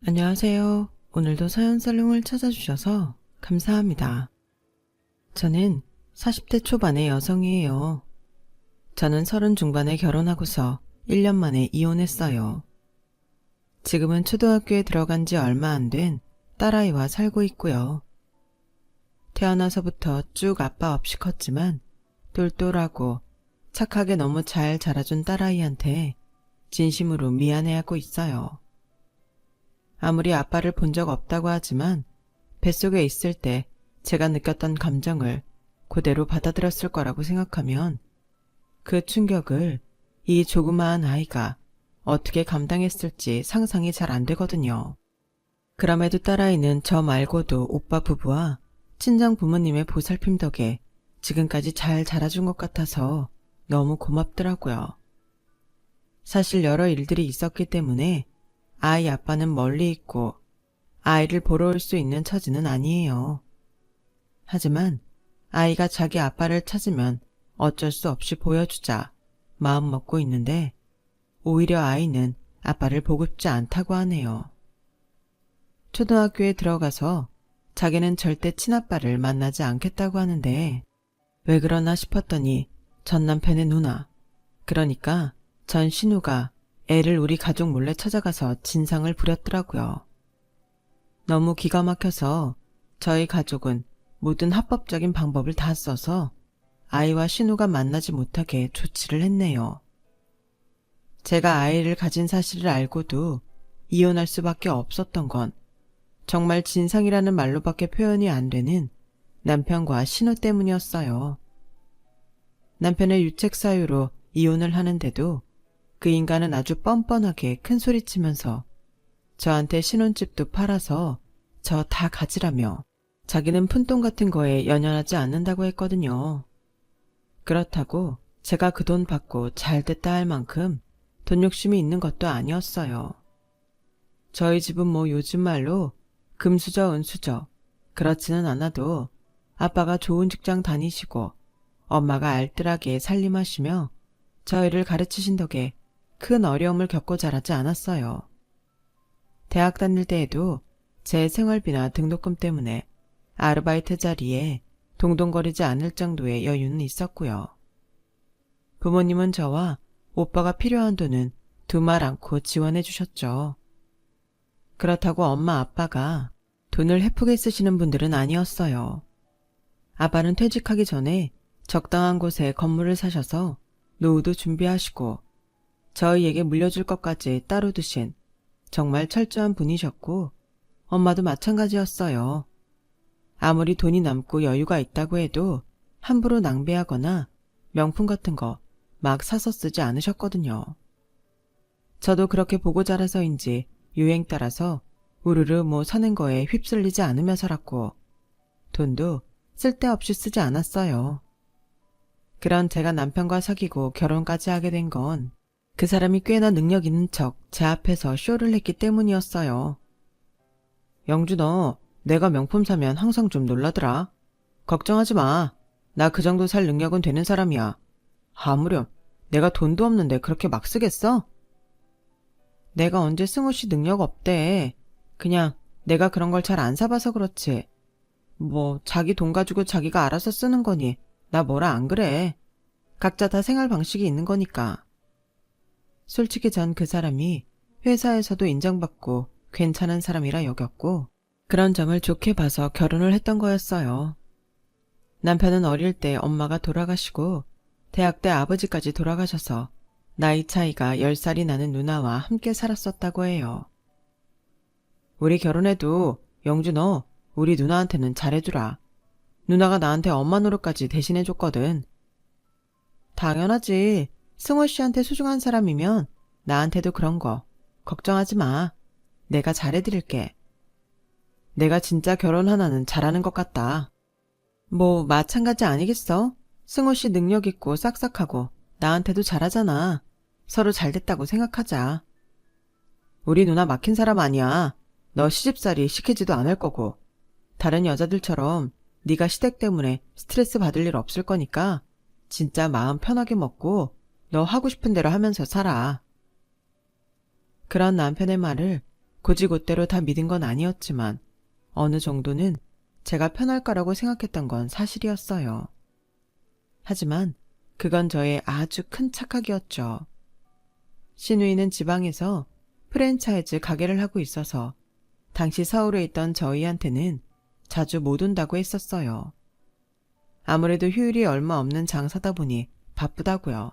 안녕하세요. 오늘도 사연살롱을 찾아주셔서 감사합니다. 저는 40대 초반의 여성이에요. 저는 30 중반에 결혼하고서 1년 만에 이혼했어요. 지금은 초등학교에 들어간 지 얼마 안 된 딸아이와 살고 있고요. 태어나서부터 쭉 아빠 없이 컸지만 똘똘하고 착하게 너무 잘 자라준 딸아이한테 진심으로 미안해하고 있어요. 아무리 아빠를 본 적 없다고 하지만 뱃속에 있을 때 제가 느꼈던 감정을 그대로 받아들였을 거라고 생각하면 그 충격을 이 조그마한 아이가 어떻게 감당했을지 상상이 잘 안 되거든요. 그럼에도 딸아이는 저 말고도 오빠 부부와 친정 부모님의 보살핌 덕에 지금까지 잘 자라준 것 같아서 너무 고맙더라고요. 사실 여러 일들이 있었기 때문에 아이 아빠는 멀리 있고 아이를 보러 올 수 있는 처지는 아니에요. 하지만 아이가 자기 아빠를 찾으면 어쩔 수 없이 보여주자 마음 먹고 있는데 오히려 아이는 아빠를 보고 싶지 않다고 하네요. 초등학교에 들어가서 자기는 절대 친아빠를 만나지 않겠다고 하는데 왜 그러나 싶었더니 전 남편의 누나, 그러니까 전 신우가 애를 우리 가족 몰래 찾아가서 진상을 부렸더라고요. 너무 기가 막혀서 저희 가족은 모든 합법적인 방법을 다 써서 아이와 신우가 만나지 못하게 조치를 했네요. 제가 아이를 가진 사실을 알고도 이혼할 수밖에 없었던 건 정말 진상이라는 말로밖에 표현이 안 되는 남편과 신우 때문이었어요. 남편의 유책 사유로 이혼을 하는데도 그 인간은 아주 뻔뻔하게 큰소리치면서 저한테 신혼집도 팔아서 저 다 가지라며 자기는 푼돈 같은 거에 연연하지 않는다고 했거든요. 그렇다고 제가 그 돈 받고 잘됐다 할 만큼 돈 욕심이 있는 것도 아니었어요. 저희 집은 뭐 요즘 말로 금수저 은수저 그렇지는 않아도 아빠가 좋은 직장 다니시고 엄마가 알뜰하게 살림하시며 저희를 가르치신 덕에 큰 어려움을 겪고 자라지 않았어요. 대학 다닐 때에도 제 생활비나 등록금 때문에 아르바이트 자리에 동동거리지 않을 정도의 여유는 있었고요. 부모님은 저와 오빠가 필요한 돈은 두말 않고 지원해 주셨죠. 그렇다고 엄마 아빠가 돈을 헤프게 쓰시는 분들은 아니었어요. 아빠는 퇴직하기 전에 적당한 곳에 건물을 사셔서 노후도 준비하시고 저희에게 물려줄 것까지 따로 두신 정말 철저한 분이셨고 엄마도 마찬가지였어요. 아무리 돈이 남고 여유가 있다고 해도 함부로 낭비하거나 명품 같은 거 막 사서 쓰지 않으셨거든요. 저도 그렇게 보고 자라서인지 유행 따라서 우르르 뭐 사는 거에 휩쓸리지 않으며 살았고 돈도 쓸데없이 쓰지 않았어요. 그런 제가 남편과 사귀고 결혼까지 하게 된 건 그 사람이 꽤나 능력 있는 척 제 앞에서 쇼를 했기 때문이었어요. 영주 너 내가 명품 사면 항상 좀 놀라더라. 걱정하지 마. 나 그 정도 살 능력은 되는 사람이야. 아무렴 내가 돈도 없는데 그렇게 막 쓰겠어? 내가 언제 승우씨 능력 없대. 그냥 내가 그런 걸 잘 안 사봐서 그렇지. 뭐 자기 돈 가지고 자기가 알아서 쓰는 거니 나 뭐라 안 그래. 각자 다 생활 방식이 있는 거니까. 솔직히 전 그 사람이 회사에서도 인정받고 괜찮은 사람이라 여겼고 그런 점을 좋게 봐서 결혼을 했던 거였어요. 남편은 어릴 때 엄마가 돌아가시고 대학 때 아버지까지 돌아가셔서 나이 차이가 10살이 나는 누나와 함께 살았었다고 해요. 우리 결혼해도 영주 너 우리 누나한테는 잘해주라. 누나가 나한테 엄마 노릇까지 대신해줬거든. 당연하지. 승호 씨한테 소중한 사람이면 나한테도 그런 거 걱정하지 마. 내가 잘해드릴게. 내가 진짜 결혼 하나는 잘하는 것 같다. 뭐 마찬가지 아니겠어? 승호 씨 능력 있고 싹싹하고 나한테도 잘하잖아. 서로 잘됐다고 생각하자. 우리 누나 막힌 사람 아니야. 너 시집살이 시키지도 않을 거고 다른 여자들처럼 네가 시댁 때문에 스트레스 받을 일 없을 거니까 진짜 마음 편하게 먹고 너 하고 싶은 대로 하면서 살아. 그런 남편의 말을 곧이곧대로 다 믿은 건 아니었지만 어느 정도는 제가 편할 거라고 생각했던 건 사실이었어요. 하지만 그건 저의 아주 큰 착각이었죠. 신우이는 지방에서 프랜차이즈 가게를 하고 있어서 당시 서울에 있던 저희한테는 자주 못 온다고 했었어요. 아무래도 휴일이 얼마 없는 장사다 보니 바쁘다고요.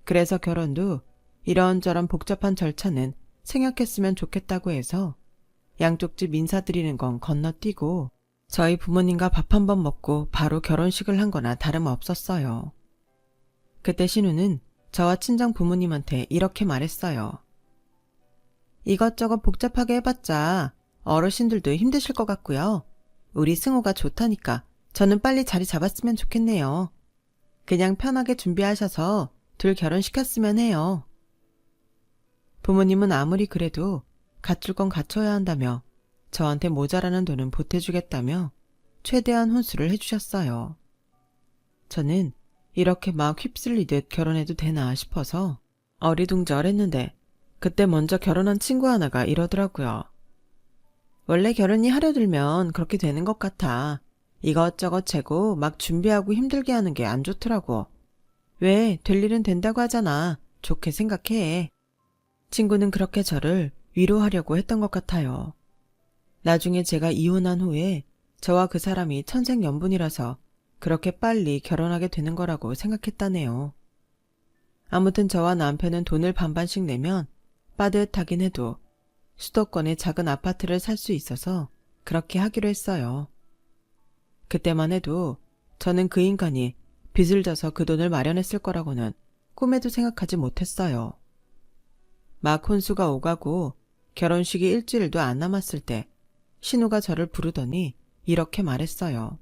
그래서 결혼도 이런저런 복잡한 절차는 생략했으면 좋겠다고 해서 양쪽 집 인사드리는 건 건너뛰고 저희 부모님과 밥 한 번 먹고 바로 결혼식을 한 거나 다름없었어요. 그때 신우는 저와 친정 부모님한테 이렇게 말했어요. 이것저것 복잡하게 해봤자 어르신들도 힘드실 것 같고요. 우리 승호가 좋다니까 저는 빨리 자리 잡았으면 좋겠네요. 그냥 편하게 준비하셔서 둘 결혼시켰으면 해요. 부모님은 아무리 그래도 갖출 건 갖춰야 한다며 저한테 모자라는 돈은 보태주겠다며 최대한 혼수를 해주셨어요. 저는 이렇게 막 휩쓸리듯 결혼해도 되나 싶어서 어리둥절했는데 그때 먼저 결혼한 친구 하나가 이러더라고요. 원래 결혼이 하려 들면 그렇게 되는 것 같아. 이것저것 재고 막 준비하고 힘들게 하는 게 안 좋더라고. 왜 될 일은 된다고 하잖아. 좋게 생각해. 친구는 그렇게 저를 위로하려고 했던 것 같아요. 나중에 제가 이혼한 후에 저와 그 사람이 천생연분이라서 그렇게 빨리 결혼하게 되는 거라고 생각했다네요. 아무튼 저와 남편은 돈을 반반씩 내면 빠듯하긴 해도 수도권의 작은 아파트를 살 수 있어서 그렇게 하기로 했어요. 그때만 해도 저는 그 인간이 빚을 져서 그 돈을 마련했을 거라고는 꿈에도 생각하지 못했어요. 막 혼수가 오가고 결혼식이 일주일도 안 남았을 때 신우가 저를 부르더니 이렇게 말했어요.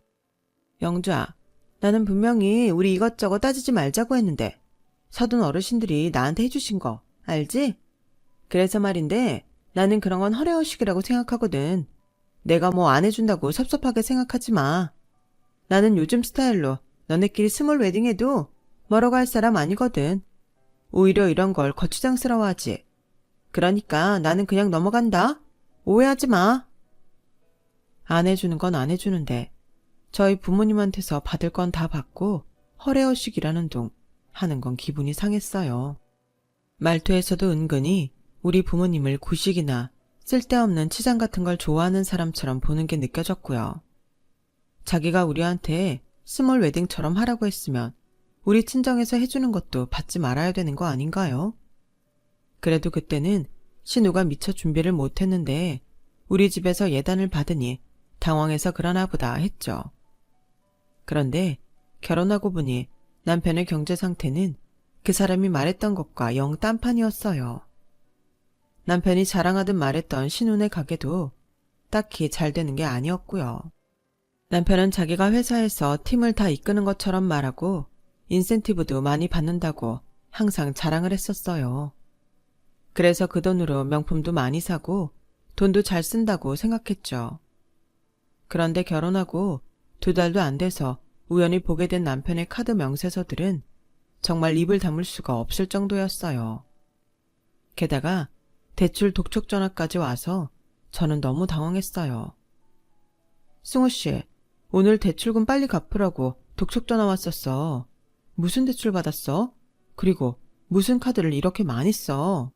영주야, 나는 분명히 우리 이것저것 따지지 말자고 했는데 서둔 어르신들이 나한테 해주신 거 알지? 그래서 말인데 나는 그런 건 허례허식이라고 생각하거든. 내가 뭐 안 해준다고 섭섭하게 생각하지 마. 나는 요즘 스타일로 너네끼리 스몰 웨딩해도 멀어 갈 사람 아니거든. 오히려 이런 걸 거추장스러워하지. 그러니까 나는 그냥 넘어간다. 오해하지 마. 안 해주는 건 안 해주는데 저희 부모님한테서 받을 건 다 받고 허례허식이라는 둥 하는 건 기분이 상했어요. 말투에서도 은근히 우리 부모님을 구식이나 쓸데없는 치장 같은 걸 좋아하는 사람처럼 보는 게 느껴졌고요. 자기가 우리한테 스몰 웨딩처럼 하라고 했으면 우리 친정에서 해주는 것도 받지 말아야 되는 거 아닌가요? 그래도 그때는 신우가 미처 준비를 못했는데 우리 집에서 예단을 받으니 당황해서 그러나 보다 했죠. 그런데 결혼하고 보니 남편의 경제 상태는 그 사람이 말했던 것과 영 딴판이었어요. 남편이 자랑하듯 말했던 신혼의 가게도 딱히 잘 되는 게 아니었고요. 남편은 자기가 회사에서 팀을 다 이끄는 것처럼 말하고 인센티브도 많이 받는다고 항상 자랑을 했었어요. 그래서 그 돈으로 명품도 많이 사고 돈도 잘 쓴다고 생각했죠. 그런데 결혼하고 2달도 안 돼서 우연히 보게 된 남편의 카드 명세서들은 정말 입을 다물 수가 없을 정도였어요. 게다가 대출 독촉 전화까지 와서 저는 너무 당황했어요. 승우 씨, 오늘 대출금 빨리 갚으라고 독촉 전화 왔었어. 무슨 대출 받았어? 그리고 무슨 카드를 이렇게 많이 써?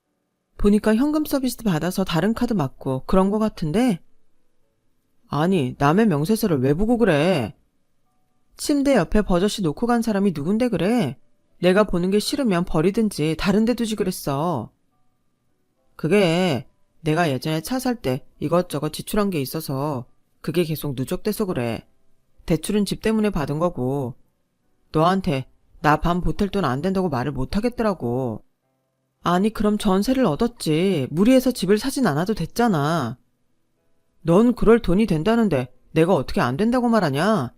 보니까 현금 서비스 받아서 다른 카드 맞고 그런 거 같은데? 아니, 남의 명세서를 왜 보고 그래? 침대 옆에 버젓이 놓고 간 사람이 누군데 그래? 내가 보는 게 싫으면 버리든지 다른 데 두지 그랬어. 그게 내가 예전에 차 살 때 이것저것 지출한 게 있어서 그게 계속 누적돼서 그래. 대출은 집 때문에 받은 거고. 너한테 나 밤 보탤 돈 안 된다고 말을 못 하겠더라고. 아니 그럼 전세를 얻었지. 무리해서 집을 사진 않아도 됐잖아. 넌 그럴 돈이 된다는데 내가 어떻게 안 된다고 말하냐?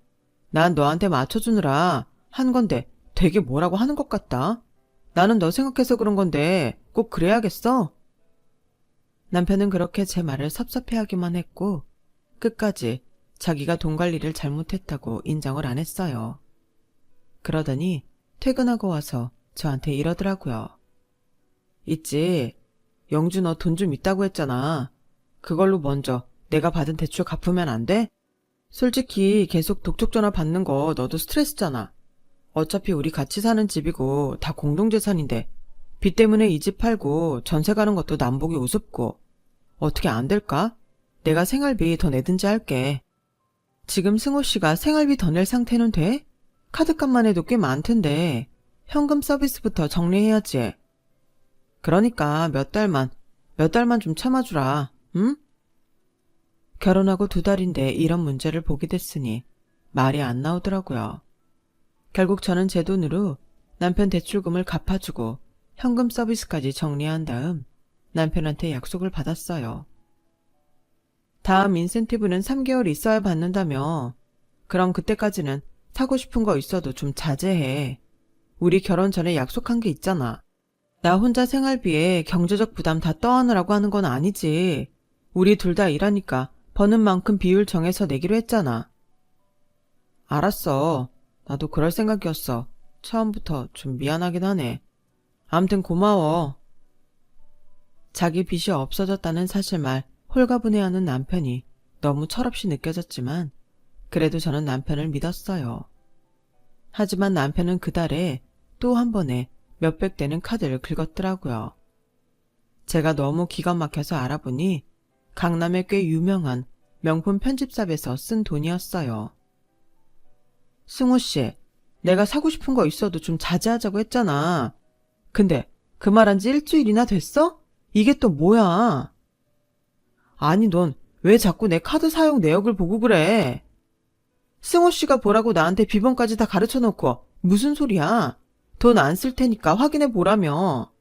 난 너한테 맞춰주느라 한 건데 되게 뭐라고 하는 것 같다. 나는 너 생각해서 그런 건데 꼭 그래야겠어? 남편은 그렇게 제 말을 섭섭해하기만 했고 끝까지 자기가 돈 관리를 잘못했다고 인정을 안 했어요. 그러더니 퇴근하고 와서 저한테 이러더라고요. 있지. 영주 너 돈 좀 있다고 했잖아. 그걸로 먼저 내가 받은 대출 갚으면 안 돼? 솔직히 계속 독촉 전화 받는 거 너도 스트레스잖아. 어차피 우리 같이 사는 집이고 다 공동재산인데 빚 때문에 이 집 팔고 전세 가는 것도 남보기 우습고 어떻게 안 될까? 내가 생활비 더 내든지 할게. 지금 승호 씨가 생활비 더 낼 상태는 돼? 카드값만 해도 꽤 많던데 현금 서비스부터 정리해야지. 그러니까 몇 달만 좀 참아주라. 응? 결혼하고 2달인데 이런 문제를 보게 됐으니 말이 안 나오더라고요. 결국 저는 제 돈으로 남편 대출금을 갚아주고 현금 서비스까지 정리한 다음 남편한테 약속을 받았어요. 다음 인센티브는 3개월 있어야 받는다며. 그럼 그때까지는 사고 싶은 거 있어도 좀 자제해. 우리 결혼 전에 약속한 게 있잖아. 나 혼자 생활비에 경제적 부담 다 떠안으라고 하는 건 아니지. 우리 둘 다 일하니까 버는 만큼 비율 정해서 내기로 했잖아. 알았어. 나도 그럴 생각이었어. 처음부터 좀 미안하긴 하네. 암튼 고마워. 자기 빚이 없어졌다는 사실만 홀가분해하는 남편이 너무 철없이 느껴졌지만 그래도 저는 남편을 믿었어요. 하지만 남편은 그달에 또 한 번에 몇백 되는 카드를 긁었더라고요. 제가 너무 기가 막혀서 알아보니 강남의 꽤 유명한 명품 편집샵에서 쓴 돈이었어요. 승호 씨, 내가 사고 싶은 거 있어도 좀 자제하자고 했잖아. 근데 그 말한 지 일주일이나 됐어? 이게 또 뭐야? 아니 넌 왜 자꾸 내 카드 사용 내역을 보고 그래? 승호 씨가 보라고 나한테 비번까지 다 가르쳐 놓고 무슨 소리야? 돈 안 쓸 테니까 확인해 보라며.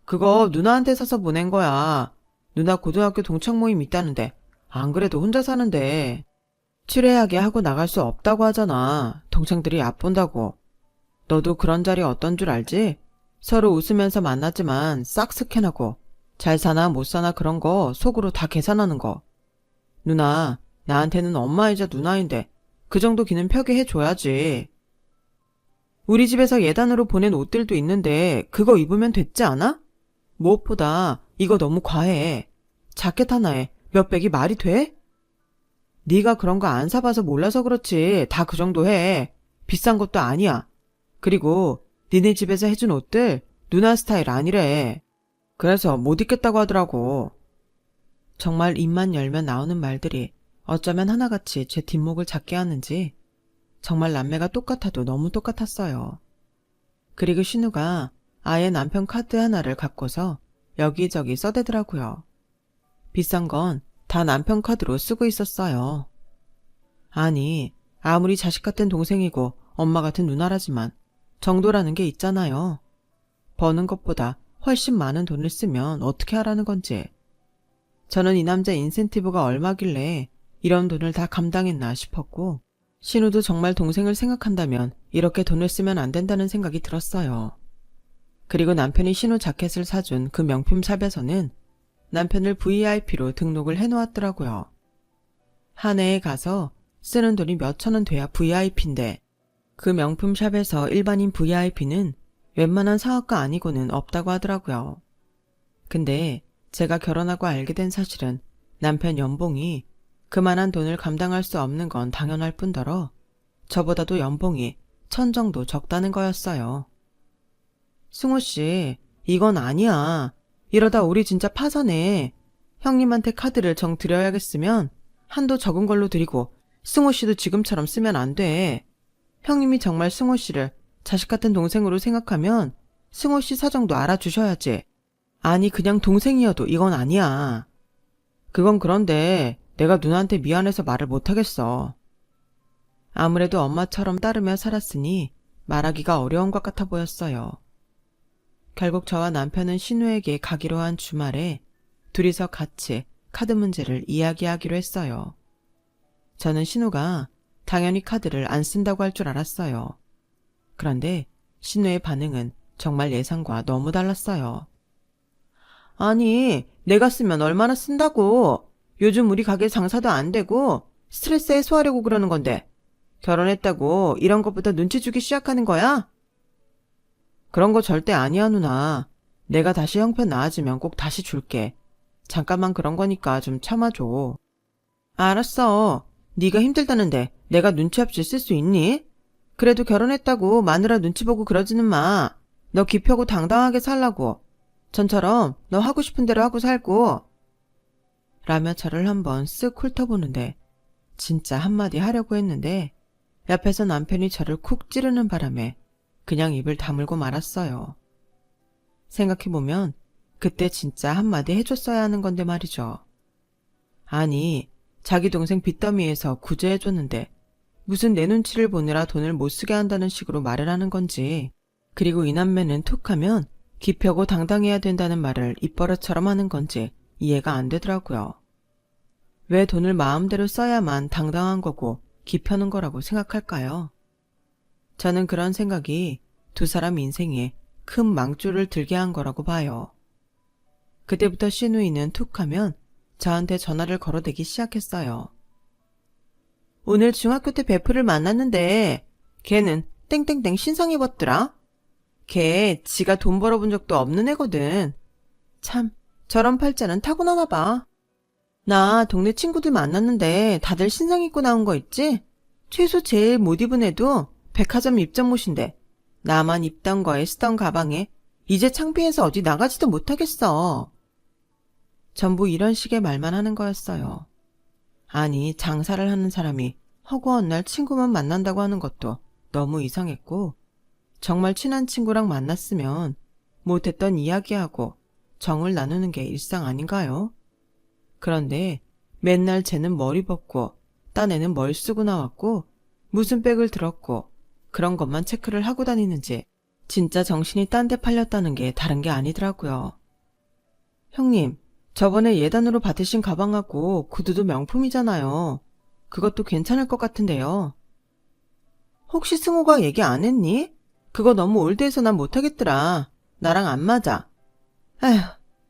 그거 누나한테 사서 보낸 거야. 누나 고등학교 동창 모임 있다는데 안 그래도 혼자 사는데 추레하게 하고 나갈 수 없다고 하잖아. 동창들이 얕본다고. 너도 그런 자리 어떤 줄 알지? 서로 웃으면서 만나지만 싹 스캔하고 잘 사나 못 사나 그런 거 속으로 다 계산하는 거. 누나, 나한테는 엄마이자 누나인데 그 정도 기는 펴게 해줘야지. 우리 집에서 예단으로 보낸 옷들도 있는데 그거 입으면 됐지 않아? 무엇보다 이거 너무 과해. 자켓 하나에 몇백이 말이 돼? 네가 그런 거 안 사봐서 몰라서 그렇지. 다 그 정도 해. 비싼 것도 아니야. 그리고 니네 집에서 해준 옷들 누나 스타일 아니래. 그래서 못 입겠다고 하더라고. 정말 입만 열면 나오는 말들이 어쩌면 하나같이 제 뒷목을 잡게 하는지 정말 남매가 똑같아도 너무 똑같았어요. 그리고 신우가 아예 남편 카드 하나를 갖고서 여기저기 써대더라고요. 비싼 건 다 남편 카드로 쓰고 있었어요. 아니, 아무리 자식 같은 동생이고 엄마 같은 누나라지만 정도라는 게 있잖아요. 버는 것보다 훨씬 많은 돈을 쓰면 어떻게 하라는 건지. 저는 이 남자 인센티브가 얼마길래 이런 돈을 다 감당했나 싶었고 신우도 정말 동생을 생각한다면 이렇게 돈을 쓰면 안 된다는 생각이 들었어요. 그리고 남편이 신우 자켓을 사준 그 명품 샵에서는 남편을 VIP로 등록을 해놓았더라고요. 한 해에 가서 쓰는 돈이 몇천 원 돼야 VIP인데 그 명품 샵에서 일반인 VIP는 웬만한 사업가 아니고는 없다고 하더라고요. 근데 제가 결혼하고 알게 된 사실은 남편 연봉이 그만한 돈을 감당할 수 없는 건 당연할 뿐더러 저보다도 연봉이 1000 정도 적다는 거였어요. 승호 씨, 이건 아니야. 이러다 우리 진짜 파산해. 형님한테 카드를 정 드려야겠으면 한도 적은 걸로 드리고 승호 씨도 지금처럼 쓰면 안 돼. 형님이 정말 승호 씨를 자식 같은 동생으로 생각하면 승호 씨 사정도 알아주셔야지. 아니 그냥 동생이어도 이건 아니야. 그건 그런데 내가 누나한테 미안해서 말을 못하겠어. 아무래도 엄마처럼 따르며 살았으니 말하기가 어려운 것 같아 보였어요. 결국 저와 남편은 신우에게 가기로 한 주말에 둘이서 같이 카드 문제를 이야기하기로 했어요. 저는 신우가 당연히 카드를 안 쓴다고 할 줄 알았어요. 그런데 신우의 반응은 정말 예상과 너무 달랐어요. 아니, 내가 쓰면 얼마나 쓴다고. 요즘 우리 가게 장사도 안 되고 스트레스 해소하려고 그러는 건데 결혼했다고 이런 것부터 눈치 주기 시작하는 거야? 그런 거 절대 아니야, 누나. 내가 다시 형편 나아지면 꼭 다시 줄게. 잠깐만 그런 거니까 좀 참아줘. 알았어. 네가 힘들다는데 내가 눈치 없이 쓸 수 있니? 그래도 결혼했다고 마누라 눈치 보고 그러지는 마. 너 기표고 당당하게 살라고. 전처럼 너 하고 싶은 대로 하고 살고. 라며 저를 한번 쓱 훑어보는데 진짜 한마디 하려고 했는데 옆에서 남편이 저를 쿡 찌르는 바람에 그냥 입을 다물고 말았어요. 생각해보면 그때 진짜 한마디 해줬어야 하는 건데 말이죠. 아니, 자기 동생 빚더미에서 구제해줬는데 무슨 내 눈치를 보느라 돈을 못 쓰게 한다는 식으로 말을 하는 건지, 그리고 이 남매는 툭하면 기펴고 당당해야 된다는 말을 입버릇처럼 하는 건지 이해가 안 되더라고요. 왜 돈을 마음대로 써야만 당당한 거고 기펴는 거라고 생각할까요? 저는 그런 생각이 두 사람 인생에 큰 망조를 들게 한 거라고 봐요. 그때부터 신우이는 툭하면 저한테 전화를 걸어대기 시작했어요. 오늘 중학교 때 베프를 만났는데 걔는 땡땡땡 신상 입었더라. 걔 지가 돈 벌어본 적도 없는 애거든. 참 저런 팔자는 타고나나 봐. 나 동네 친구들 만났는데 다들 신상 입고 나온 거 있지? 최소 제일 못 입은 애도 백화점 입점옷인데 나만 입던 거에 쓰던 가방에 이제 창피해서 어디 나가지도 못하겠어. 전부 이런 식의 말만 하는 거였어요. 아니, 장사를 하는 사람이 허구한 날 친구만 만난다고 하는 것도 너무 이상했고, 정말 친한 친구랑 만났으면 못했던 이야기하고 정을 나누는 게 일상 아닌가요? 그런데 맨날 쟤는 머리 벗고 딴 애는 뭘 쓰고 나왔고 무슨 백을 들었고 그런 것만 체크를 하고 다니는지 진짜 정신이 딴 데 팔렸다는 게 다른 게 아니더라고요. 형님, 저번에 예단으로 받으신 가방하고 구두도 명품이잖아요. 그것도 괜찮을 것 같은데요. 혹시 승호가 얘기 안 했니? 그거 너무 올드해서 난 못하겠더라. 나랑 안 맞아. 에휴,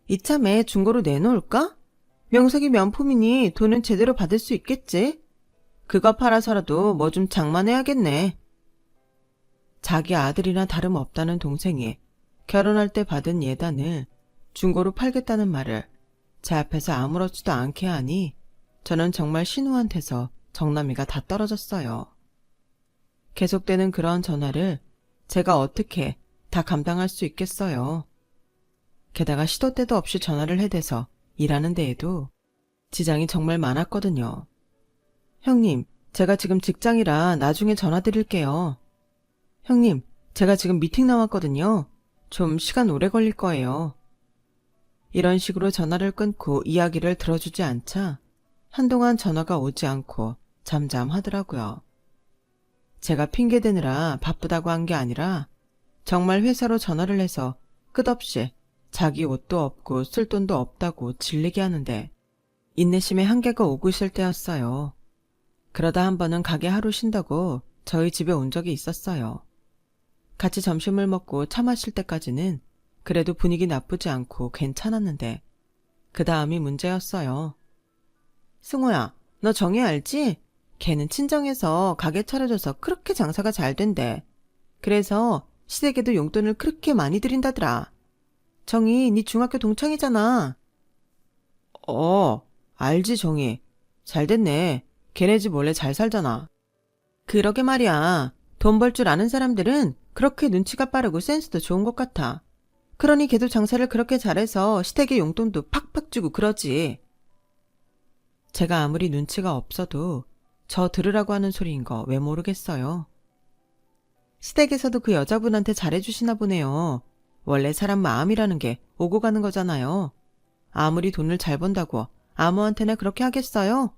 이참에 중고로 내놓을까? 명색이 명품이니 돈은 제대로 받을 수 있겠지? 그거 팔아서라도 뭐 좀 장만해야겠네. 자기 아들이나 다름없다는 동생이 결혼할 때 받은 예단을 중고로 팔겠다는 말을 제 앞에서 아무렇지도 않게 하니 저는 정말 신우한테서 정남이가 다 떨어졌어요. 계속되는 그런 전화를 제가 어떻게 다 감당할 수 있겠어요. 게다가 시도 때도 없이 전화를 해대서 일하는 데에도 지장이 정말 많았거든요. 형님, 제가 지금 직장이라 나중에 전화 드릴게요. 형님, 제가 지금 미팅 나왔거든요. 좀 시간 오래 걸릴 거예요. 이런 식으로 전화를 끊고 이야기를 들어주지 않자 한동안 전화가 오지 않고 잠잠하더라고요. 제가 핑계대느라 바쁘다고 한 게 아니라 정말 회사로 전화를 해서 끝없이 자기 옷도 없고 쓸 돈도 없다고 질리게 하는데 인내심의 한계가 오고 있을 때였어요. 그러다 한 번은 가게 하루 쉰다고 저희 집에 온 적이 있었어요. 같이 점심을 먹고 차 마실 때까지는 그래도 분위기 나쁘지 않고 괜찮았는데 그 다음이 문제였어요. 승호야, 너 정혜 알지? 걔는 친정에서 가게 차려줘서 그렇게 장사가 잘 된대. 그래서 시댁에도 용돈을 그렇게 많이 드린다더라. 정희, 네 중학교 동창이잖아. 알지 정희. 잘 됐네. 걔네 집 원래 잘 살잖아. 그러게 말이야. 돈 벌 줄 아는 사람들은 그렇게 눈치가 빠르고 센스도 좋은 것 같아. 그러니 걔도 장사를 그렇게 잘해서 시댁에 용돈도 팍팍 주고 그러지. 제가 아무리 눈치가 없어도 저 들으라고 하는 소리인 거 왜 모르겠어요. 시댁에서도 그 여자분한테 잘해주시나 보네요. 원래 사람 마음이라는 게 오고 가는 거잖아요. 아무리 돈을 잘 번다고 아무한테나 그렇게 하겠어요?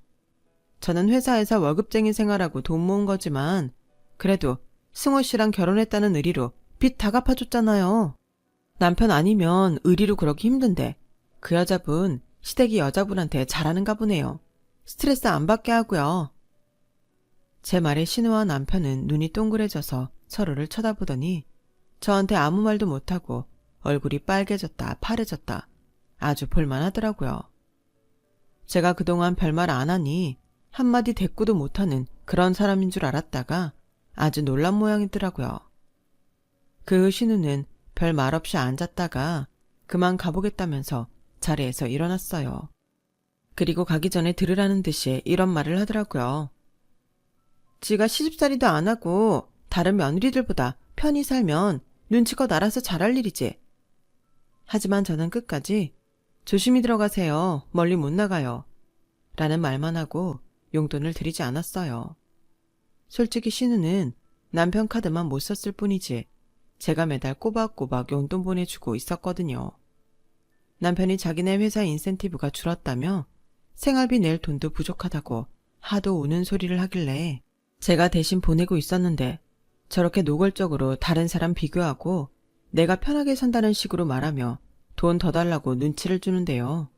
저는 회사에서 월급쟁이 생활하고 돈 모은 거지만 그래도 승호 씨랑 결혼했다는 의리로 빚 다 갚아줬잖아요. 남편 아니면 의리로 그러기 힘든데 그 여자분 시댁이 여자분한테 잘하는가 보네요. 스트레스 안 받게 하고요. 제 말에 신우와 남편은 눈이 동그래져서 서로를 쳐다보더니 저한테 아무 말도 못하고 얼굴이 빨개졌다 파래졌다 아주 볼만하더라고요. 제가 그동안 별말 안 하니 한마디 대꾸도 못하는 그런 사람인 줄 알았다가 아주 놀란 모양이더라고요. 그 신우는 별 말 없이 앉았다가 그만 가보겠다면서 자리에서 일어났어요. 그리고 가기 전에 들으라는 듯이 이런 말을 하더라고요. 지가 시집살이도 안 하고 다른 며느리들보다 편히 살면 눈치껏 알아서 잘할 일이지. 하지만 저는 끝까지 조심히 들어가세요. 멀리 못 나가요. 라는 말만 하고 용돈을 드리지 않았어요. 솔직히 신우는 남편 카드만 못 썼을 뿐이지 제가 매달 꼬박꼬박 용돈 보내주고 있었거든요. 남편이 자기네 회사 인센티브가 줄었다며 생활비 낼 돈도 부족하다고 하도 우는 소리를 하길래 제가 대신 보내고 있었는데 저렇게 노골적으로 다른 사람 비교하고 내가 편하게 산다는 식으로 말하며 돈 더 달라고 눈치를 주는데요.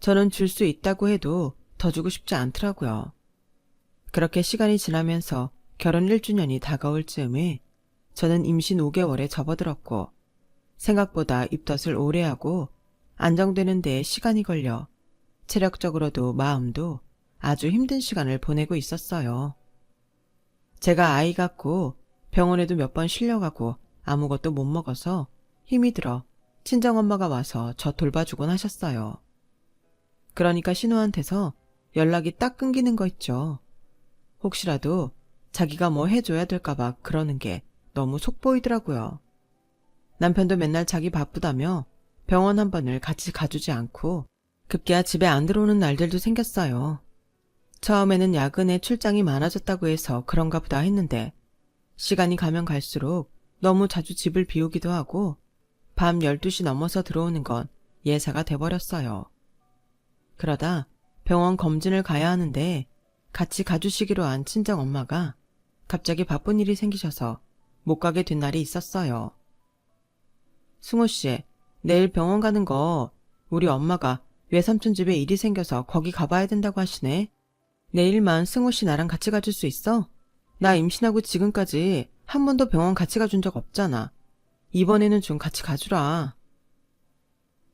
저는 줄 수 있다고 해도 더 주고 싶지 않더라고요. 그렇게 시간이 지나면서 결혼 1주년이 다가올 즈음에 저는 임신 5개월에 접어들었고 생각보다 입덧을 오래 하고 안정되는 데에 시간이 걸려 체력적으로도 마음도 아주 힘든 시간을 보내고 있었어요. 제가 아이 갖고 병원에도 몇 번 실려가고 아무것도 못 먹어서 힘이 들어 친정엄마가 와서 저 돌봐주곤 하셨어요. 그러니까 신우한테서 연락이 딱 끊기는 거 있죠. 혹시라도 자기가 뭐 해줘야 될까봐 그러는 게 너무 속 보이더라고요. 남편도 맨날 자기 바쁘다며 병원 한 번을 같이 가주지 않고 급기야 집에 안 들어오는 날들도 생겼어요. 처음에는 야근에 출장이 많아졌다고 해서 그런가 보다 했는데 시간이 가면 갈수록 너무 자주 집을 비우기도 하고 밤 12시 넘어서 들어오는 건 예사가 돼버렸어요. 그러다 병원 검진을 가야 하는데 같이 가주시기로 한 친정엄마가 갑자기 바쁜 일이 생기셔서 못 가게 된 날이 있었어요. 승호씨, 내일 병원 가는 거 우리 엄마가 외삼촌 집에 일이 생겨서 거기 가봐야 된다고 하시네. 내일만 승호씨 나랑 같이 가줄 수 있어? 나 임신하고 지금까지 한 번도 병원 같이 가준 적 없잖아. 이번에는 좀 같이 가주라.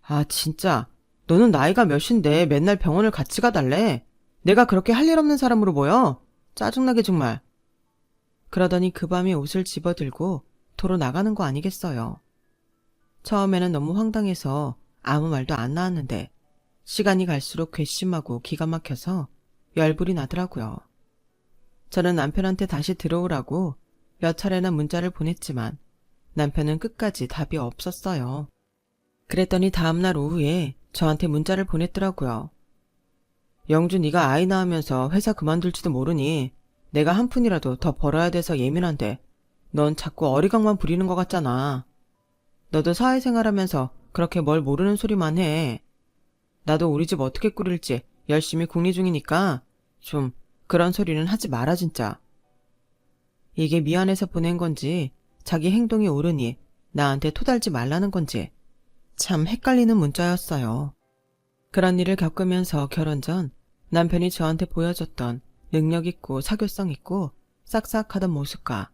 아 진짜 너는 나이가 몇인데 맨날 병원을 같이 가달래? 내가 그렇게 할 일 없는 사람으로 보여? 짜증나게 정말. 그러더니 그 밤에 옷을 집어들고 도로 나가는 거 아니겠어요. 처음에는 너무 황당해서 아무 말도 안 나왔는데 시간이 갈수록 괘씸하고 기가 막혀서 열불이 나더라고요. 저는 남편한테 다시 들어오라고 몇 차례나 문자를 보냈지만 남편은 끝까지 답이 없었어요. 그랬더니 다음날 오후에 저한테 문자를 보냈더라고요. 영주 네가 아이 낳으면서 회사 그만둘지도 모르니 내가 한 푼이라도 더 벌어야 돼서 예민한데 넌 자꾸 어리광만 부리는 것 같잖아. 너도 사회생활하면서 그렇게 뭘 모르는 소리만 해. 나도 우리 집 어떻게 꾸릴지 열심히 궁리 중이니까 좀 그런 소리는 하지 마라 진짜. 이게 미안해서 보낸 건지 자기 행동이 옳으니 나한테 토달지 말라는 건지 참 헷갈리는 문자였어요. 그런 일을 겪으면서 결혼 전 남편이 저한테 보여줬던 능력 있고 사교성 있고 싹싹하던 모습과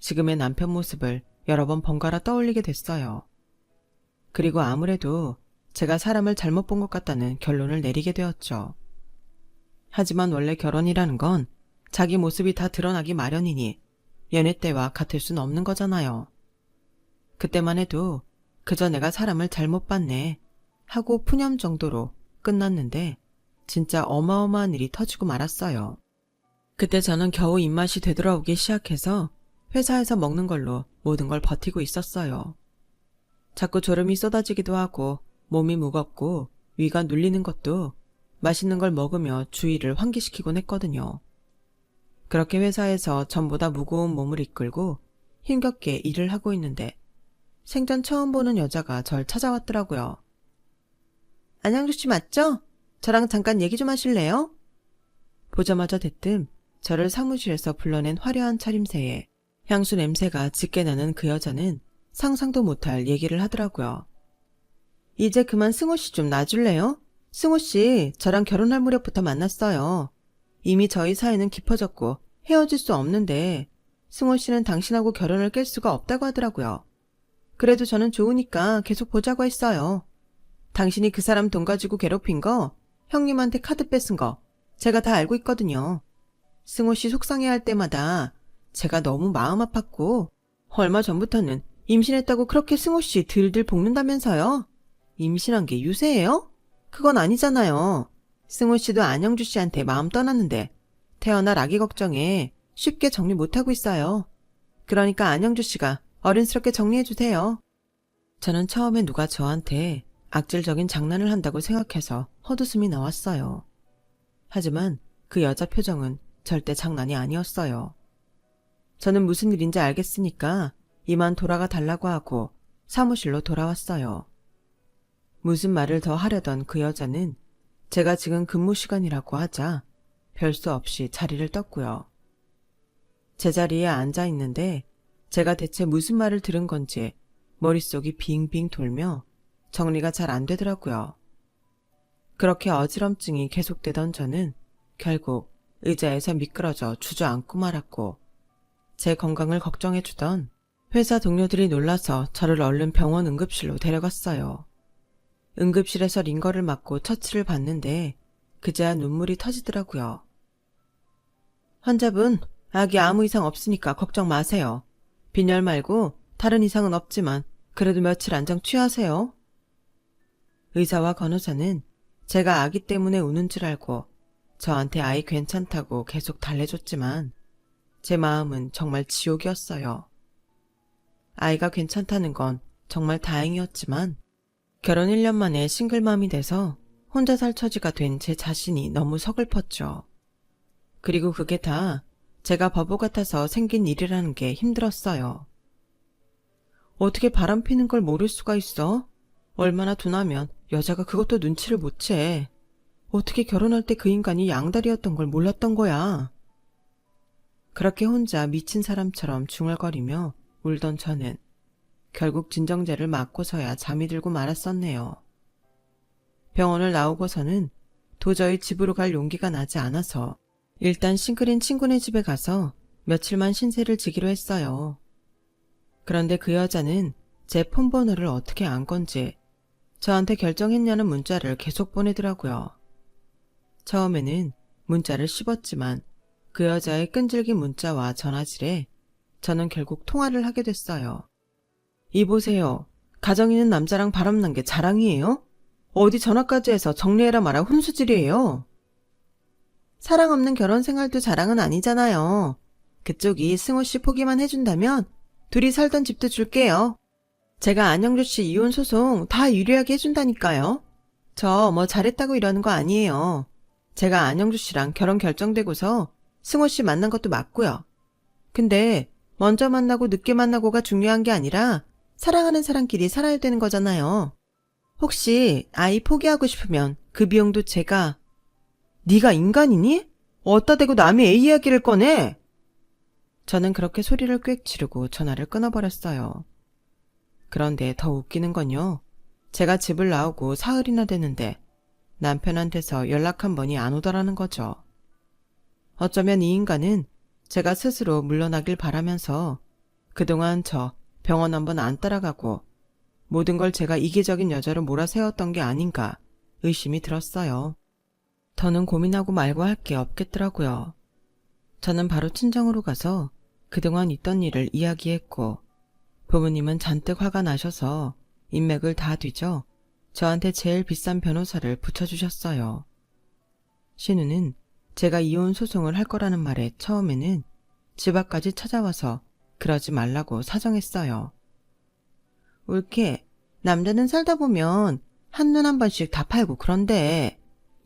지금의 남편 모습을 여러 번 번갈아 떠올리게 됐어요. 그리고 아무래도 제가 사람을 잘못 본 것 같다는 결론을 내리게 되었죠. 하지만 원래 결혼이라는 건 자기 모습이 다 드러나기 마련이니 연애 때와 같을 순 없는 거잖아요. 그때만 해도 그저 내가 사람을 잘못 봤네 하고 푸념 정도로 끝났는데 진짜 어마어마한 일이 터지고 말았어요. 그때 저는 겨우 입맛이 되돌아오기 시작해서 회사에서 먹는 걸로 모든 걸 버티고 있었어요. 자꾸 졸음이 쏟아지기도 하고 몸이 무겁고 위가 눌리는 것도 맛있는 걸 먹으며 주의를 환기시키곤 했거든요. 그렇게 회사에서 전보다 무거운 몸을 이끌고 힘겹게 일을 하고 있는데 생전 처음 보는 여자가 절 찾아왔더라고요. 안양주 씨 맞죠? 저랑 잠깐 얘기 좀 하실래요? 보자마자 대뜸 저를 사무실에서 불러낸 화려한 차림새에 향수 냄새가 짙게 나는 그 여자는 상상도 못할 얘기를 하더라고요. 이제 그만 승호 씨 좀 놔줄래요? 승호 씨 저랑 결혼할 무렵부터 만났어요. 이미 저희 사이는 깊어졌고 헤어질 수 없는데 승호 씨는 당신하고 결혼을 깰 수가 없다고 하더라고요. 그래도 저는 좋으니까 계속 보자고 했어요. 당신이 그 사람 돈 가지고 괴롭힌 거, 형님한테 카드 뺏은 거 제가 다 알고 있거든요. 승호 씨 속상해할 때마다 제가 너무 마음 아팠고 얼마 전부터는 임신했다고 그렇게 승호 씨 들들 볶는다면서요. 임신한 게 유세예요? 그건 아니잖아요. 승우 씨도 안영주 씨한테 마음 떠났는데 태어날 아기 걱정에 쉽게 정리 못하고 있어요. 그러니까 안영주 씨가 어른스럽게 정리해주세요. 저는 처음에 누가 저한테 악질적인 장난을 한다고 생각해서 헛웃음이 나왔어요. 하지만 그 여자 표정은 절대 장난이 아니었어요. 저는 무슨 일인지 알겠으니까 이만 돌아가 달라고 하고 사무실로 돌아왔어요. 무슨 말을 더 하려던 그 여자는 제가 지금 근무 시간이라고 하자 별 수 없이 자리를 떴고요. 제 자리에 앉아 있는데 제가 대체 무슨 말을 들은 건지 머릿속이 빙빙 돌며 정리가 잘 안 되더라고요. 그렇게 어지럼증이 계속되던 저는 결국 의자에서 미끄러져 주저앉고 말았고, 제 건강을 걱정해주던 회사 동료들이 놀라서 저를 얼른 병원 응급실로 데려갔어요. 응급실에서 링거를 맞고 처치를 받는데 그제야 눈물이 터지더라고요. 환자분, 아기 아무 이상 없으니까 걱정 마세요. 빈혈 말고 다른 이상은 없지만 그래도 며칠 안정 취하세요. 의사와 간호사는 제가 아기 때문에 우는 줄 알고 저한테 아이 괜찮다고 계속 달래줬지만 제 마음은 정말 지옥이었어요. 아이가 괜찮다는 건 정말 다행이었지만 결혼 1년 만에 싱글맘이 돼서 혼자 살 처지가 된 제 자신이 너무 서글펐죠. 그리고 그게 다 제가 바보 같아서 생긴 일이라는 게 힘들었어요. 어떻게 바람 피는 걸 모를 수가 있어? 얼마나 둔하면 여자가 그것도 눈치를 못 채. 어떻게 결혼할 때 그 인간이 양다리였던 걸 몰랐던 거야. 그렇게 혼자 미친 사람처럼 중얼거리며 울던 저는 결국 진정제를 맞고서야 잠이 들고 말았었네요. 병원을 나오고서는 도저히 집으로 갈 용기가 나지 않아서 일단 싱글인 친구네 집에 가서 며칠만 신세를 지기로 했어요. 그런데 그 여자는 제 폰번호를 어떻게 안 건지 저한테 결정했냐는 문자를 계속 보내더라고요. 처음에는 문자를 씹었지만 그 여자의 끈질긴 문자와 전화질에 저는 결국 통화를 하게 됐어요. 이보세요. 가정 있는 남자랑 바람난 게 자랑이에요? 어디 전화까지 해서 정리해라 말아 훈수질이에요. 사랑 없는 결혼 생활도 자랑은 아니잖아요. 그쪽이 승우 씨 포기만 해준다면 둘이 살던 집도 줄게요. 제가 안영주 씨 이혼 소송 다 유리하게 해준다니까요. 저 뭐 잘했다고 이러는 거 아니에요. 제가 안영주 씨랑 결혼 결정되고서 승우 씨 만난 것도 맞고요. 근데 먼저 만나고 늦게 만나고가 중요한 게 아니라 사랑하는 사람끼리 살아야 되는 거잖아요. 혹시 아이 포기하고 싶으면 그 비용도 제가... 네가 인간이니? 어디다 대고 남의 애 이야기를 꺼내? 저는 그렇게 소리를 꽥 지르고 전화를 끊어버렸어요. 그런데 더 웃기는 건요. 제가 집을 나오고 사흘이나 됐는데 남편한테서 연락 한 번이 안 오더라는 거죠. 어쩌면 이 인간은 제가 스스로 물러나길 바라면서 그동안 저 병원 한번 안 따라가고 모든 걸 제가 이기적인 여자로 몰아세웠던 게 아닌가 의심이 들었어요. 더는 고민하고 말고 할 게 없겠더라고요. 저는 바로 친정으로 가서 그동안 있던 일을 이야기했고 부모님은 잔뜩 화가 나셔서 인맥을 다 뒤져 저한테 제일 비싼 변호사를 붙여주셨어요. 신우는 제가 이혼 소송을 할 거라는 말에 처음에는 집 앞까지 찾아와서 그러지 말라고 사정했어요. 옳게 남자는 살다 보면 한눈 한 번씩 다 팔고 그런데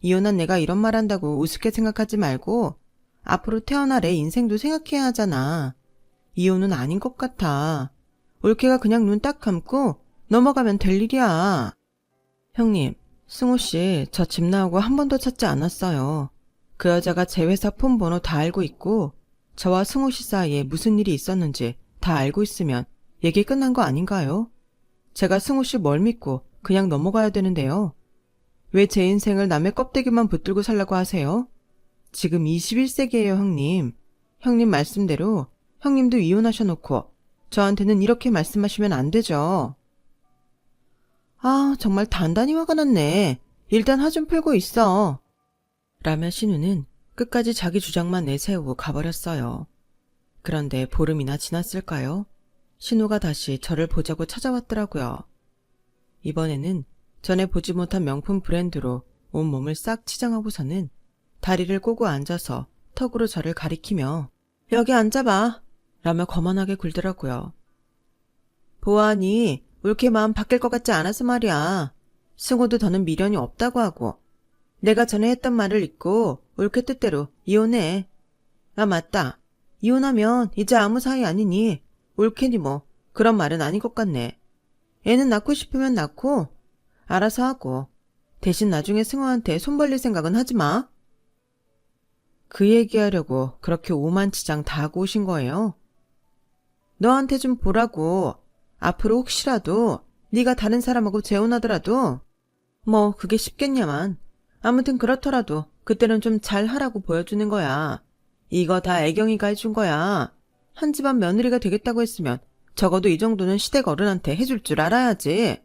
이혼한 내가 이런 말 한다고 우습게 생각하지 말고 앞으로 태어날 애 인생도 생각해야 하잖아. 이혼은 아닌 것 같아. 올케가 그냥 눈 딱 감고 넘어가면 될 일이야. 형님, 승우씨 저 집 나오고 한 번도 찾지 않았어요. 그 여자가 제 회사 폰 번호 다 알고 있고 저와 승우씨 사이에 무슨 일이 있었는지 다 알고 있으면 얘기 끝난 거 아닌가요? 제가 승우씨 뭘 믿고 그냥 넘어가야 되는데요. 왜 제 인생을 남의 껍데기만 붙들고 살라고 하세요? 지금 21세기예요, 형님. 형님 말씀대로 형님도 이혼하셔놓고 저한테는 이렇게 말씀하시면 안 되죠. 아, 정말 단단히 화가 났네. 일단 화 좀 풀고 있어. 라며 신우는 끝까지 자기 주장만 내세우고 가버렸어요. 그런데 보름이나 지났을까요? 신우가 다시 저를 보자고 찾아왔더라고요. 이번에는 전에 보지 못한 명품 브랜드로 온몸을 싹 치장하고서는 다리를 꼬고 앉아서 턱으로 저를 가리키며 여기 앉아봐 라며 거만하게 굴더라고요. 보아하니 올케 마음 바뀔 것 같지 않아서 말이야. 승호도 더는 미련이 없다고 하고 내가 전에 했던 말을 잊고 올케 뜻대로 이혼해. 아 맞다. 이혼하면 이제 아무 사이 아니니 올케니 뭐 그런 말은 아닌 것 같네. 애는 낳고 싶으면 낳고 알아서 하고 대신 나중에 승호한테 손 벌릴 생각은 하지 마. 그 얘기하려고 그렇게 오만치장 다 하고 오신 거예요? 너한테 좀 보라고. 앞으로 혹시라도 네가 다른 사람하고 재혼하더라도 뭐 그게 쉽겠냐만. 아무튼 그렇더라도 그때는 좀 잘하라고 보여주는 거야. 이거 다 애경이가 해준 거야. 한 집안 며느리가 되겠다고 했으면 적어도 이 정도는 시댁 어른한테 해줄 줄 알아야지.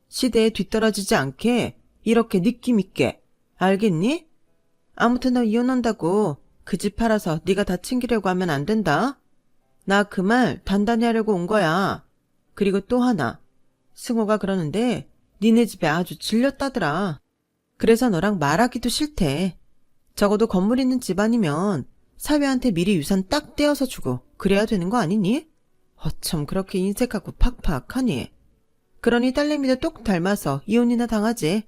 시대에 뒤떨어지지 않게 이렇게 느낌 있게. 알겠니? 아무튼 너 이혼한다고 그 집 팔아서 네가 다 챙기려고 하면 안 된다. 나 그 말 단단히 하려고 온 거야. 그리고 또 하나. 승호가 그러는데 니네 집에 아주 질렸다더라. 그래서 너랑 말하기도 싫대. 적어도 건물 있는 집안이면 사위한테 미리 유산 딱 떼어서 주고 그래야 되는 거 아니니? 어쩜 그렇게 인색하고 팍팍하니? 그러니 딸내미도 똑 닮아서 이혼이나 당하지.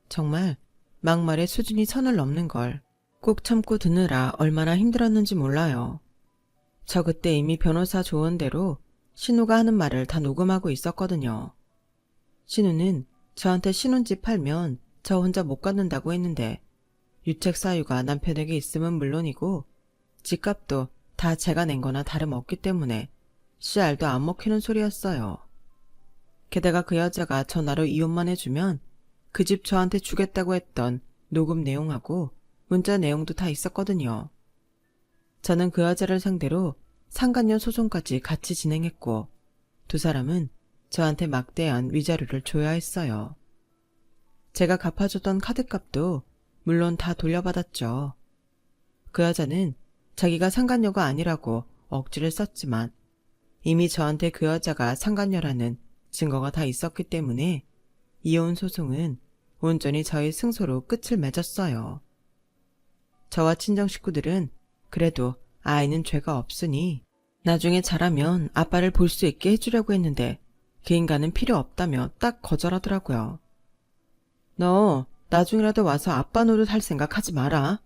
정말 막말의 수준이 선을 넘는 걸 꼭 참고 듣느라 얼마나 힘들었는지 몰라요. 저 그때 이미 변호사 조언대로 신우가 하는 말을 다 녹음하고 있었거든요. 신우는 저한테 신혼집 팔면 저 혼자 못 갖는다고 했는데 유책 사유가 남편에게 있음은 물론이고 집값도 다 제가 낸 거나 다름없기 때문에 씨알도 안 먹히는 소리였어요. 게다가 그 여자가 전화로 이혼만 해주면 그 집 저한테 주겠다고 했던 녹음 내용하고 문자 내용도 다 있었거든요. 저는 그 여자를 상대로 상간녀 소송까지 같이 진행했고 두 사람은 저한테 막대한 위자료를 줘야 했어요. 제가 갚아줬던 카드값도 물론 다 돌려받았죠. 그 여자는 자기가 상간녀가 아니라고 억지를 썼지만 이미 저한테 그 여자가 상간녀라는 증거가 다 있었기 때문에 이혼 소송은 온전히 저의 승소로 끝을 맺었어요. 저와 친정 식구들은 그래도 아이는 죄가 없으니 나중에 자라면 아빠를 볼 수 있게 해주려고 했는데 그 인간은 필요 없다며 딱 거절하더라고요. 너 나중이라도 와서 아빠 노릇 할 생각 하지 마라.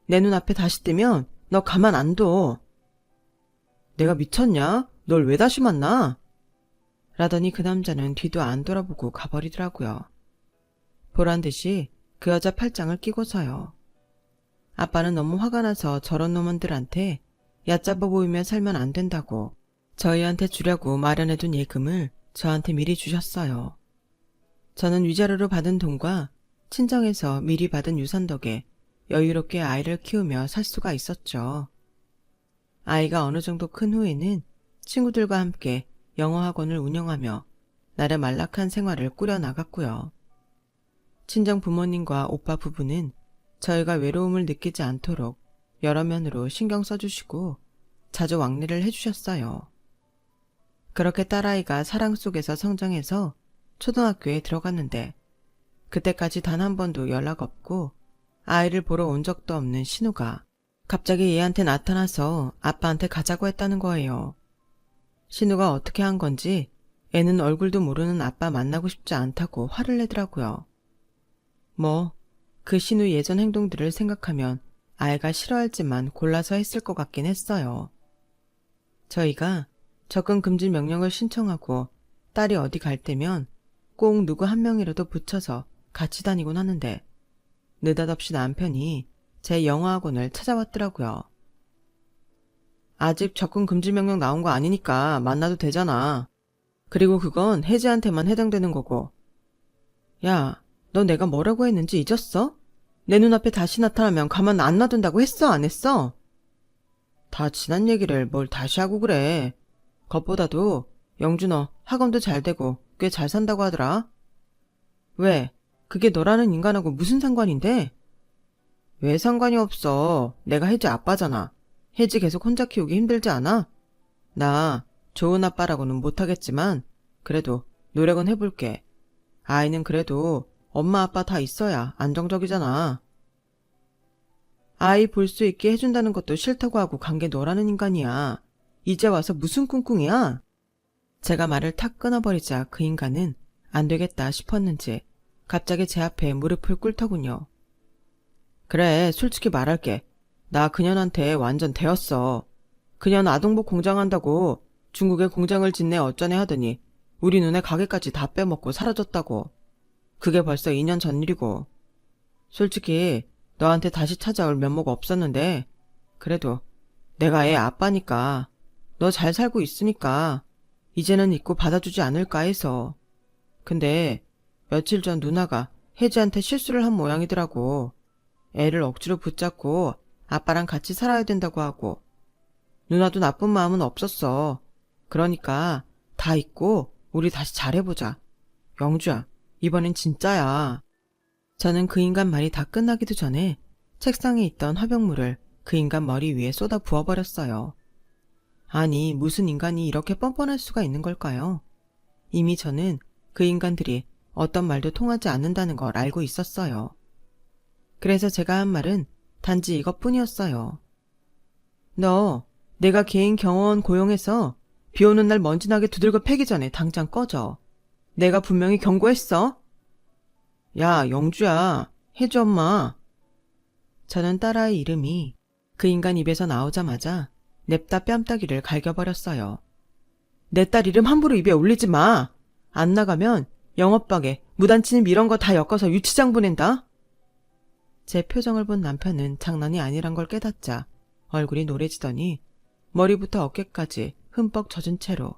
내 눈앞에 다시 뜨면 너 가만 안 둬. 내가 미쳤냐? 널 왜 다시 만나? 라더니 그 남자는 뒤도 안 돌아보고 가버리더라고요. 보란듯이 그 여자 팔짱을 끼고서요. 아빠는 너무 화가 나서 저런 놈들한테 얕잡아 보이며 살면 안 된다고 저희한테 주려고 마련해둔 예금을 저한테 미리 주셨어요. 저는 위자료로 받은 돈과 친정에서 미리 받은 유산 덕에 여유롭게 아이를 키우며 살 수가 있었죠. 아이가 어느 정도 큰 후에는 친구들과 함께 영어 학원을 운영하며 나름 안락한 생활을 꾸려나갔고요. 친정 부모님과 오빠 부부는 저희가 외로움을 느끼지 않도록 여러 면으로 신경 써주시고 자주 왕래를 해주셨어요. 그렇게 딸아이가 사랑 속에서 성장해서 초등학교에 들어갔는데 그때까지 단 한 번도 연락 없고 아이를 보러 온 적도 없는 신우가 갑자기 얘한테 나타나서 아빠한테 가자고 했다는 거예요. 신우가 어떻게 한 건지 애는 얼굴도 모르는 아빠 만나고 싶지 않다고 화를 내더라고요. 뭐 그 신우 예전 행동들을 생각하면 아이가 싫어할지만 골라서 했을 것 같긴 했어요. 저희가 접근 금지 명령을 신청하고 딸이 어디 갈 때면 꼭 누구 한 명이라도 붙여서 같이 다니곤 하는데 느닷없이 남편이 제 영어학원을 찾아왔더라고요. 아직 접근 금지 명령 나온 거 아니니까 만나도 되잖아. 그리고 그건 혜지한테만 해당되는 거고. 야, 너 내가 뭐라고 했는지 잊었어? 내 눈앞에 다시 나타나면 가만 안 놔둔다고 했어, 안 했어? 다 지난 얘기를 뭘 다시 하고 그래. 겉보다도 영주 너 학원도 잘 되고 꽤 잘 산다고 하더라. 왜? 그게 너라는 인간하고 무슨 상관인데? 왜 상관이 없어. 내가 혜지 아빠잖아. 혜지 계속 혼자 키우기 힘들지 않아? 나 좋은 아빠라고는 못하겠지만 그래도 노력은 해볼게. 아이는 그래도 엄마 아빠 다 있어야 안정적이잖아. 아이 볼 수 있게 해준다는 것도 싫다고 하고 관계 너라는 인간이야. 이제 와서 무슨 꿍꿍이야? 제가 말을 탁 끊어버리자 그 인간은 안 되겠다 싶었는지 갑자기 제 앞에 무릎을 꿇더군요. 그래, 솔직히 말할게. 나 그년한테 완전 대었어. 그년 아동복 공장 한다고 중국에 공장을 짓네 어쩌네 하더니 우리 눈에 가게까지 다 빼먹고 사라졌다고. 그게 벌써 2년 전 일이고. 솔직히 너한테 다시 찾아올 면모가 없었는데 그래도 내가 애 아빠니까 너 잘 살고 있으니까 이제는 잊고 받아주지 않을까 해서. 근데 며칠 전 누나가 혜지한테 실수를 한 모양이더라고. 애를 억지로 붙잡고 아빠랑 같이 살아야 된다고 하고. 누나도 나쁜 마음은 없었어. 그러니까 다 잊고 우리 다시 잘해보자. 영주야, 이번엔 진짜야. 저는 그 인간 말이 다 끝나기도 전에 책상에 있던 화병물을 그 인간 머리 위에 쏟아 부어버렸어요. 아니, 무슨 인간이 이렇게 뻔뻔할 수가 있는 걸까요? 이미 저는 그 인간들이 어떤 말도 통하지 않는다는 걸 알고 있었어요. 그래서 제가 한 말은 단지 이것뿐이었어요. 너, 내가 개인 경호원 고용해서 비 오는 날 먼지나게 두들겨 패기 전에 당장 꺼져. 내가 분명히 경고했어. 야, 영주야, 혜주 엄마. 저는 딸아이 이름이 그 인간 입에서 나오자마자 냅다 뺨따기를 갈겨버렸어요. 내 딸 이름 함부로 입에 올리지 마. 안 나가면 영업방에 무단침입 이런 거 다 엮어서 유치장 보낸다. 제 표정을 본 남편은 장난이 아니란 걸 깨닫자 얼굴이 노래지더니 머리부터 어깨까지 흠뻑 젖은 채로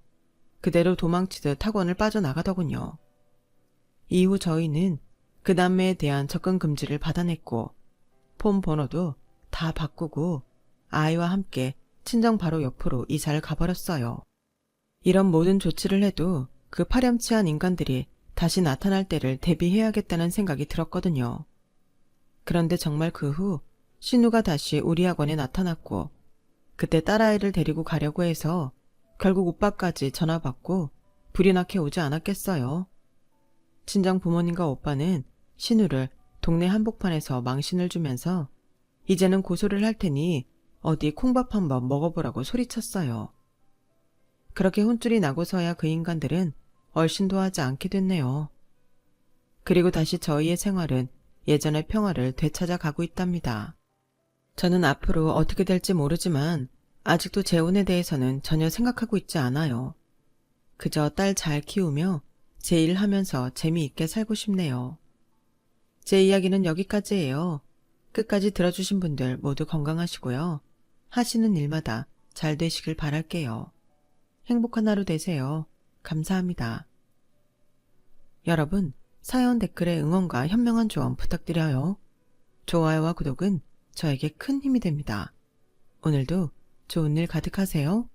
그대로 도망치듯 학원을 빠져나가더군요. 이후 저희는 그 남매에 대한 접근 금지를 받아냈고 폰 번호도 다 바꾸고 아이와 함께 친정 바로 옆으로 이사를 가버렸어요. 이런 모든 조치를 해도 그 파렴치한 인간들이 다시 나타날 때를 대비해야겠다는 생각이 들었거든요. 그런데 정말 그 후 신우가 다시 우리 학원에 나타났고 그때 딸아이를 데리고 가려고 해서 결국 오빠까지 전화받고 불이 나게 오지 않았겠어요. 친정 부모님과 오빠는 신우를 동네 한복판에서 망신을 주면서 이제는 고소를 할 테니 어디 콩밥 한번 먹어보라고 소리쳤어요. 그렇게 혼쭐이 나고서야 그 인간들은 얼씬도 하지 않게 됐네요. 그리고 다시 저희의 생활은 예전의 평화를 되찾아 가고 있답니다. 저는 앞으로 어떻게 될지 모르지만 아직도 재혼에 대해서는 전혀 생각하고 있지 않아요. 그저 딸 잘 키우며 제 일 하면서 재미있게 살고 싶네요. 제 이야기는 여기까지예요. 끝까지 들어주신 분들 모두 건강하시고요. 하시는 일마다 잘 되시길 바랄게요. 행복한 하루 되세요. 감사합니다. 여러분, 사연 댓글에 응원과 현명한 조언 부탁드려요. 좋아요와 구독은 저에게 큰 힘이 됩니다. 오늘도 좋은 일 가득하세요.